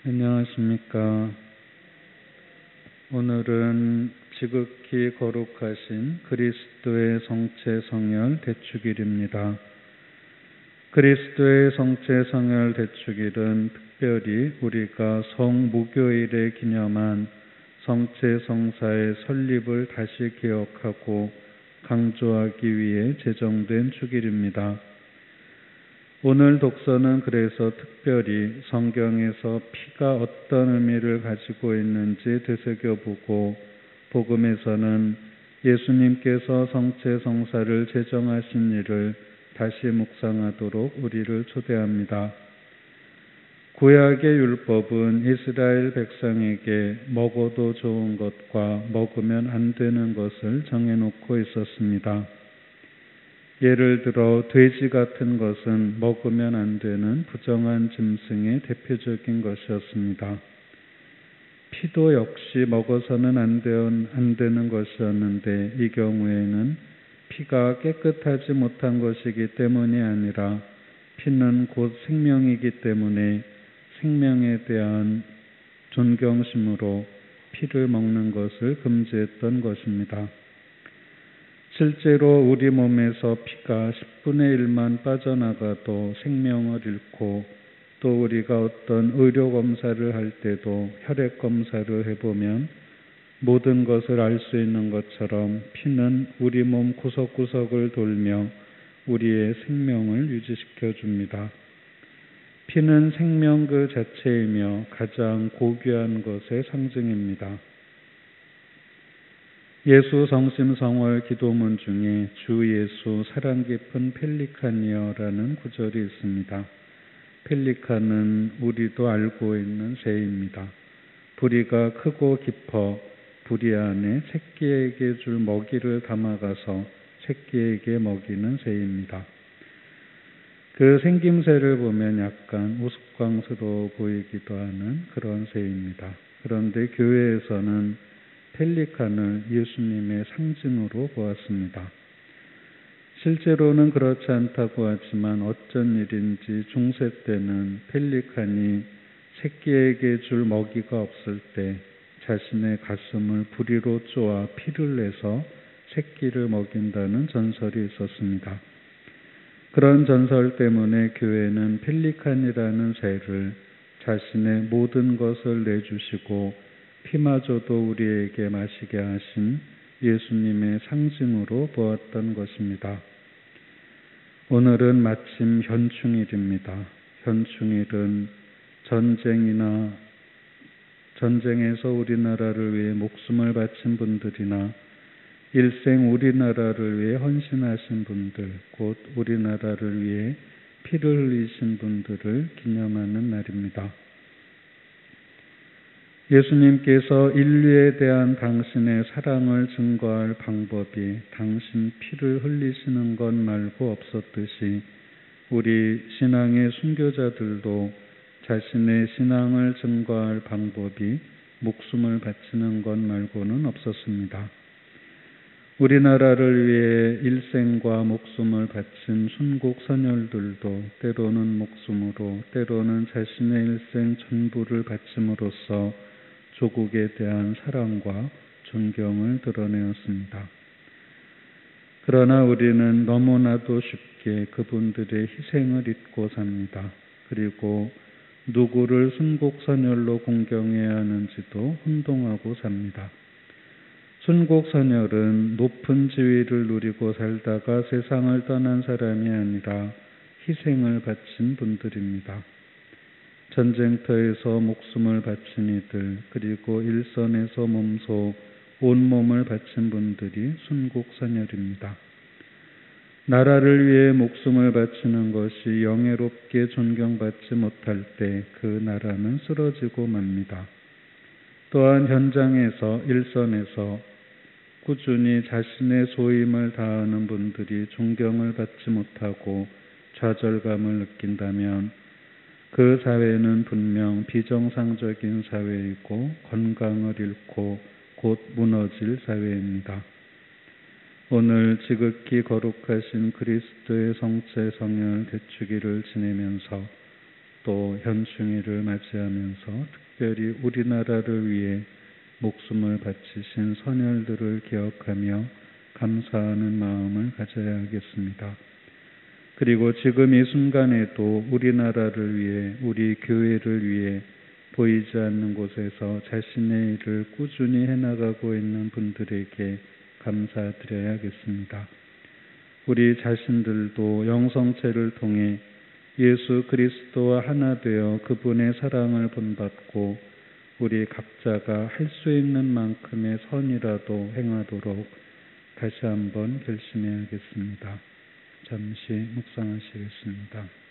안녕하십니까. 오늘은 지극히 거룩하신 그리스도의 성체 성혈 대축일입니다. 그리스도의 성체 성혈 대축일은 특별히 우리가 성무교일에 기념한 성체 성사의 설립을 다시 기억하고 강조하기 위해 제정된 축일입니다. 오늘 독서는 그래서 특별히 성경에서 피가 어떤 의미를 가지고 있는지 되새겨보고, 복음에서는 예수님께서 성체 성사를 제정하신 일을 다시 묵상하도록 우리를 초대합니다. 구약의 율법은 이스라엘 백성에게 먹어도 좋은 것과 먹으면 안 되는 것을 정해놓고 있었습니다. 예를 들어 돼지 같은 것은 먹으면 안 되는 부정한 짐승의 대표적인 것이었습니다. 피도 역시 먹어서는 안 되는 것이었는데, 이 경우에는 피가 깨끗하지 못한 것이기 때문이 아니라 피는 곧 생명이기 때문에 생명에 대한 존경심으로 피를 먹는 것을 금지했던 것입니다. 실제로 우리 몸에서 피가 10분의 1만 빠져나가도 생명을 잃고, 또 우리가 어떤 의료검사를 할 때도 혈액검사를 해보면 모든 것을 알 수 있는 것처럼 피는 우리 몸 구석구석을 돌며 우리의 생명을 유지시켜 줍니다. 피는 생명 그 자체이며 가장 고귀한 것의 상징입니다. 예수 성심성월 기도문 중에 주 예수 사랑 깊은 펠리칸이여라는 구절이 있습니다. 펠리칸은 우리도 알고 있는 새입니다. 부리가 크고 깊어 부리 안에 새끼에게 줄 먹이를 담아가서 새끼에게 먹이는 새입니다. 그 생김새를 보면 약간 우스꽝스러워 보이기도 하는 그런 새입니다. 그런데 교회에서는 펠리칸을 예수님의 상징으로 보았습니다. 실제로는 그렇지 않다고 하지만 어쩐 일인지 중세 때는 펠리칸이 새끼에게 줄 먹이가 없을 때 자신의 가슴을 부리로 쪼아 피를 내서 새끼를 먹인다는 전설이 있었습니다. 그런 전설 때문에 교회는 펠리칸이라는 새를 자신의 모든 것을 내주시고 피마저도 우리에게 마시게 하신 예수님의 상징으로 보았던 것입니다. 오늘은 마침 현충일입니다. 현충일은 전쟁에서 우리나라를 위해 목숨을 바친 분들이나 일생 우리나라를 위해 헌신하신 분들, 곧 우리나라를 위해 피를 흘리신 분들을 기념하는 날입니다. 예수님께서 인류에 대한 당신의 사랑을 증거할 방법이 당신 피를 흘리시는 것 말고 없었듯이, 우리 신앙의 순교자들도 자신의 신앙을 증거할 방법이 목숨을 바치는 것 말고는 없었습니다. 우리나라를 위해 일생과 목숨을 바친 순국 선열들도 때로는 목숨으로, 때로는 자신의 일생 전부를 바침으로써 조국에 대한 사랑과 존경을 드러내었습니다. 그러나 우리는 너무나도 쉽게 그분들의 희생을 잊고 삽니다. 그리고 누구를 순국선열로 공경해야 하는지도 혼동하고 삽니다. 순국선열은 높은 지위를 누리고 살다가 세상을 떠난 사람이 아니라 희생을 바친 분들입니다. 전쟁터에서 목숨을 바친 이들, 그리고 일선에서 몸소 온몸을 바친 분들이 순국선열입니다. 나라를 위해 목숨을 바치는 것이 영예롭게 존경받지 못할 때 그 나라는 쓰러지고 맙니다. 또한 현장에서, 일선에서 꾸준히 자신의 소임을 다하는 분들이 존경을 받지 못하고 좌절감을 느낀다면 그 사회는 분명 비정상적인 사회이고 건강을 잃고 곧 무너질 사회입니다. 오늘 지극히 거룩하신 그리스도의 성체 성혈 대축일을 지내면서 또 현충일을 맞이하면서 특별히 우리나라를 위해 목숨을 바치신 선열들을 기억하며 감사하는 마음을 가져야 하겠습니다. 그리고 지금 이 순간에도 우리나라를 위해, 우리 교회를 위해 보이지 않는 곳에서 자신의 일을 꾸준히 해나가고 있는 분들에게 감사드려야겠습니다. 우리 자신들도 영성체를 통해 예수 그리스도와 하나 되어 그분의 사랑을 본받고 우리 각자가 할 수 있는 만큼의 선이라도 행하도록 다시 한번 결심해야겠습니다. 잠시 묵상하시겠습니다.